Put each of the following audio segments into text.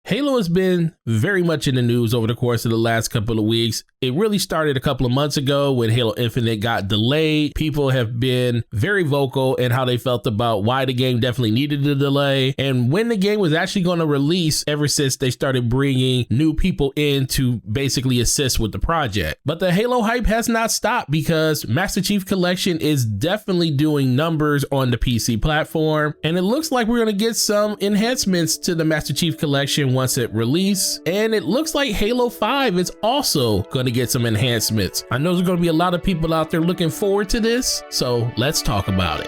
Halo has been very much in the news over the course of the last couple of weeks. It really started a couple of months ago when Halo Infinite got delayed. People have been very vocal in how they felt about why the game definitely needed a delay and when the game was actually going to release ever since they started bringing new people in to basically assist with the project. But the Halo hype has not stopped because Master Chief Collection is definitely doing numbers on the PC platform. And it looks like we're going to get some enhancements to the Master Chief Collection once it releases, and it looks like Halo 5 is also going to get some enhancements. I know there's going to be a lot of people out there looking forward to this, so let's talk about it.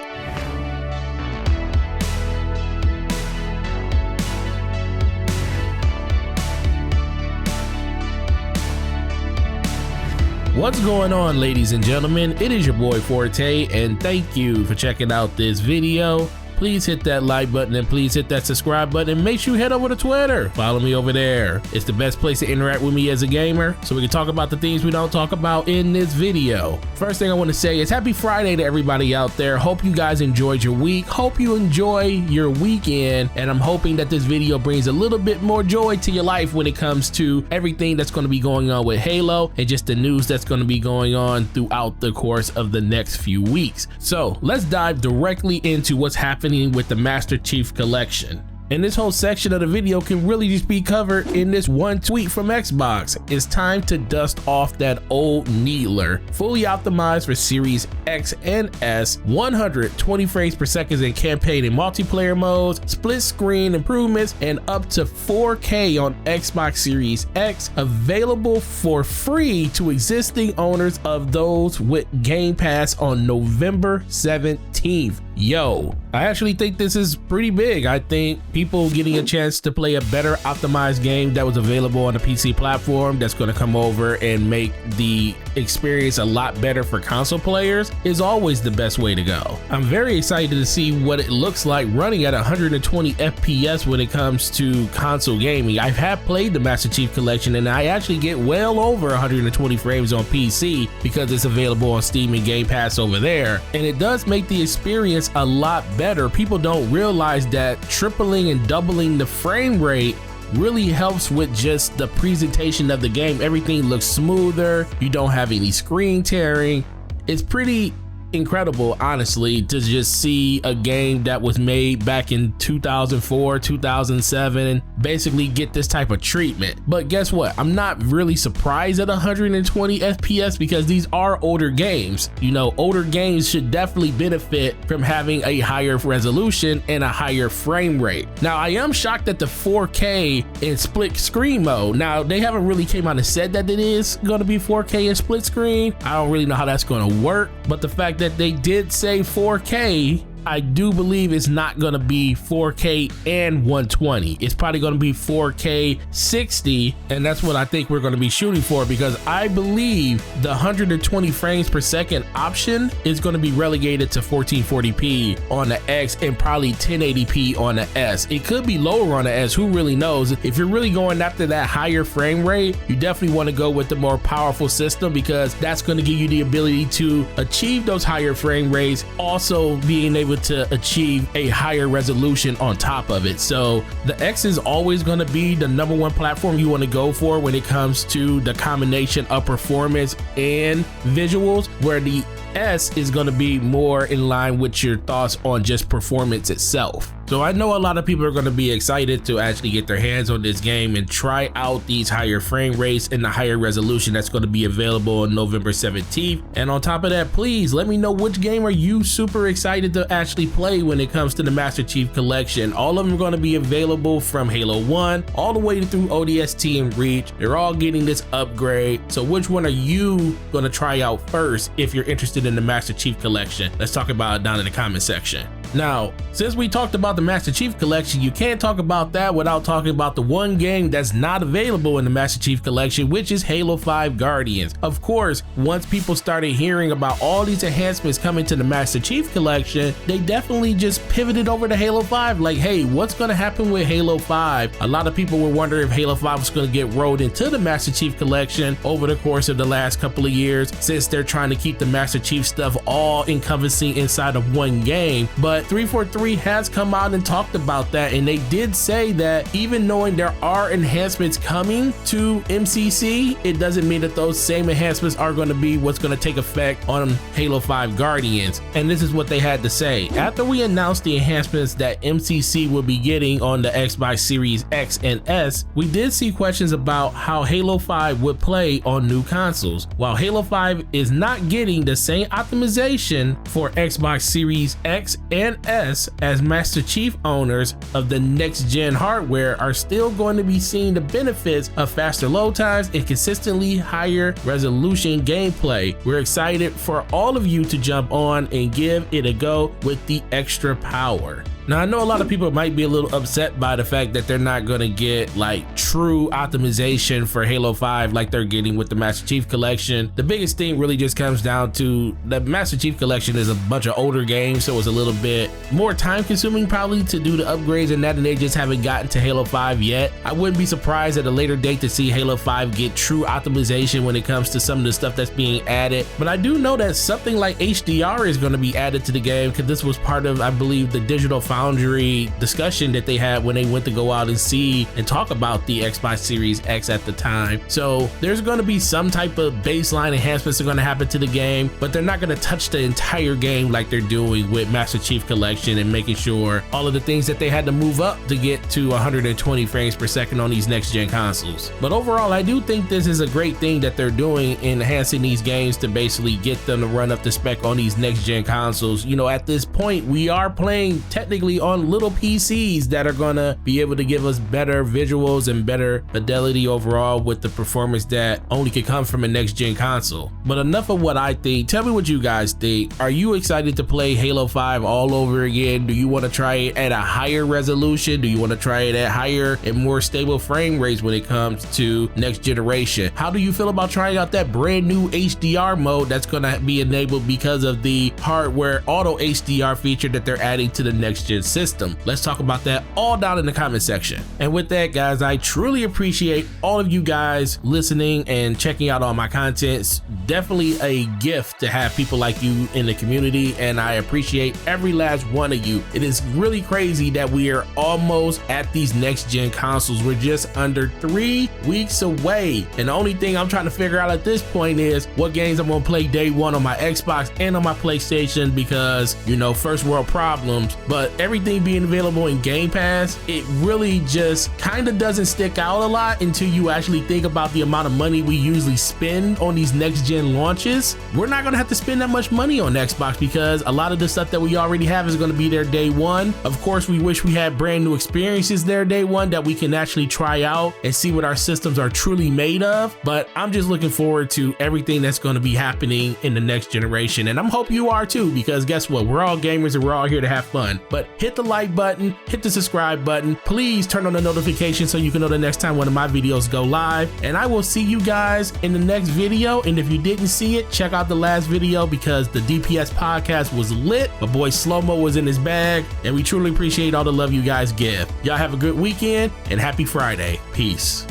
What's going on, ladies and gentlemen? It is your boy Forte, and thank you for checking out this video. Please hit that like button and please hit that subscribe button and make sure you head over to Twitter. Follow me over there. It's the best place to interact with me as a gamer so we can talk about the things we don't talk about in this video. First thing I want to say is happy Friday to everybody out there. Hope you guys enjoyed your week. Hope you enjoy your weekend, and I'm hoping that this video brings a little bit more joy to your life when it comes to everything that's going to be going on with Halo and just the news that's going to be going on throughout the course of the next few weeks. So let's dive directly into what's happening with the Master Chief Collection. And this whole section of the video can really just be covered in this one tweet from Xbox. It's time to dust off that old needler. Fully optimized for Series X and S, 120 frames per second in campaign and multiplayer modes, split screen improvements, and up to 4K on Xbox Series X, available for free to existing owners of those with Game Pass on November 17th. Yo, I actually think this is pretty big. I think people getting a chance to play a better optimized game that was available on the PC platform that's going to come over and make the experience a lot better for console players is always the best way to go. I'm very excited to see what it looks like running at 120 FPS when it comes to console gaming. I have played the Master Chief Collection and I actually get well over 120 frames on PC because it's available on Steam and Game Pass over there, and it does make the experience a lot better. People don't realize that tripling and doubling the frame rate really helps with just the presentation of the game. Everything looks smoother. You don't have any screen tearing. It's pretty incredible, honestly, to just see a game that was made back in 2004, 2007, basically get this type of treatment. But guess what? I'm not really surprised at 120 FPS because these are older games. You know, older games should definitely benefit from having a higher resolution and a higher frame rate. Now, I am shocked at the 4K in split screen mode. Now, they haven't really came out and said that it is going to be 4K in split screen. I don't really know how that's going to work, but the fact that they did say 4K, I do believe it's not going to be 4K and 120. It's probably going to be 4K 60, and that's what I think we're going to be shooting for, because I believe the 120 frames per second option is going to be relegated to 1440p on the X and probably 1080p on the S. It could be lower on the S, who really knows? If you're really going after that higher frame rate, you definitely want to go with the more powerful system, because that's going to give you the ability to achieve those higher frame rates, also being able to achieve a higher resolution on top of it. So the X is always going to be the #1 platform you want to go for when it comes to the combination of performance and visuals, where the S is going to be more in line with your thoughts on just performance itself. So I know a lot of people are going to be excited to actually get their hands on this game and try out these higher frame rates and the higher resolution that's going to be available on November 17th. And on top of that, please let me know which game are you super excited to actually play when it comes to the Master Chief Collection. All of them are going to be available from Halo 1 all the way through ODST and Reach. They're all getting this upgrade. So which one are you going to try out first if you're interested in the Master Chief Collection? Let's talk about it down in the comment section. Now, since we talked about the Master Chief Collection, you can't talk about that without talking about the one game that's not available in the Master Chief Collection, which is Halo 5 Guardians. Of course, once people started hearing about all these enhancements coming to the Master Chief Collection, they definitely just pivoted over to Halo 5. Like, hey, what's going to happen with Halo 5? A lot of people were wondering if Halo 5 was going to get rolled into the Master Chief Collection over the course of the last couple of years, since they're trying to keep the Master Chief stuff all encompassing inside of one game. But But 343 has come out and talked about that, and they did say that even knowing there are enhancements coming to MCC, it doesn't mean that those same enhancements are going to be what's going to take effect on Halo 5 Guardians. And this is what they had to say. After we announced the enhancements that MCC will be getting on the Xbox Series X and S, we did see questions about how Halo 5 would play on new consoles. While Halo 5 is not getting the same optimization for Xbox Series X and S, as Master Chief owners of the next gen hardware are still going to be seeing the benefits of faster load times and consistently higher resolution gameplay. We're excited for all of you to jump on and give it a go with the extra power. Now, I know a lot of people might be a little upset by the fact that they're not going to get like true optimization for Halo 5 like they're getting with the Master Chief Collection. The biggest thing really just comes down to the Master Chief Collection is a bunch of older games, so it's a little bit more time consuming probably to do the upgrades and that, and they just haven't gotten to Halo 5 yet. I wouldn't be surprised at a later date to see Halo 5 get true optimization when it comes to some of the stuff that's being added. But I do know that something like HDR is going to be added to the game, because this was part of, I believe, the Digital Foundry discussion that they had when they went to go out and see and talk about the Xbox Series X at the time. So there's going to be some type of baseline enhancements that are going to happen to the game, but they're not going to touch the entire game like they're doing with Master Chief Collection and making sure all of the things that they had to move up to get to 120 frames per second on these next gen consoles. But overall, I do think this is a great thing that they're doing, enhancing these games to basically get them to run up the spec on these next gen consoles. You know, at this point, we are playing technically on little PCs that are gonna be able to give us better visuals and better fidelity overall with the performance that only could come from a next gen console. But enough of what I think. Tell me what you guys think. Are you excited to play Halo 5 all over again? Do you want to try it at a higher resolution? Do you want to try it at higher and more stable frame rates when it comes to next generation? How do you feel about trying out that brand new HDR mode that's going to be enabled because of the hardware auto HDR feature that they're adding to the next gen system? Let's talk about that all down in the comment section. And with that, guys, I truly appreciate all of you guys listening and checking out all my content. It's definitely a gift to have people like you in the community, and I appreciate every last one of you. It is really crazy that we are almost at these next gen consoles. We're just under 3 weeks away, and the only thing I'm trying to figure out at this point is what games I'm gonna play day one on my Xbox and on my PlayStation, because, you know, first world problems. But everything being available in Game Pass, it really just kind of doesn't stick out a lot until you actually think about the amount of money we usually spend on these next gen launches. We're not gonna have to spend that much money on Xbox because a lot of the stuff that we already have is gonna be there day one. Of course, we wish we had brand new experiences there day one that we can actually try out and see what our systems are truly made of. But I'm just looking forward to everything that's gonna be happening in the next generation. And I'm hoping you are too, because guess what? We're all gamers and we're all here to have fun. But hit the like button, hit the subscribe button. Please turn on the notifications so you can know the next time one of my videos go live. And I will see you guys in the next video. And if you didn't see it, check out the last video because the DPS podcast was lit. My boy Slow-Mo was in his bag, and we truly appreciate all the love you guys give. Y'all have a good weekend and happy Friday. Peace.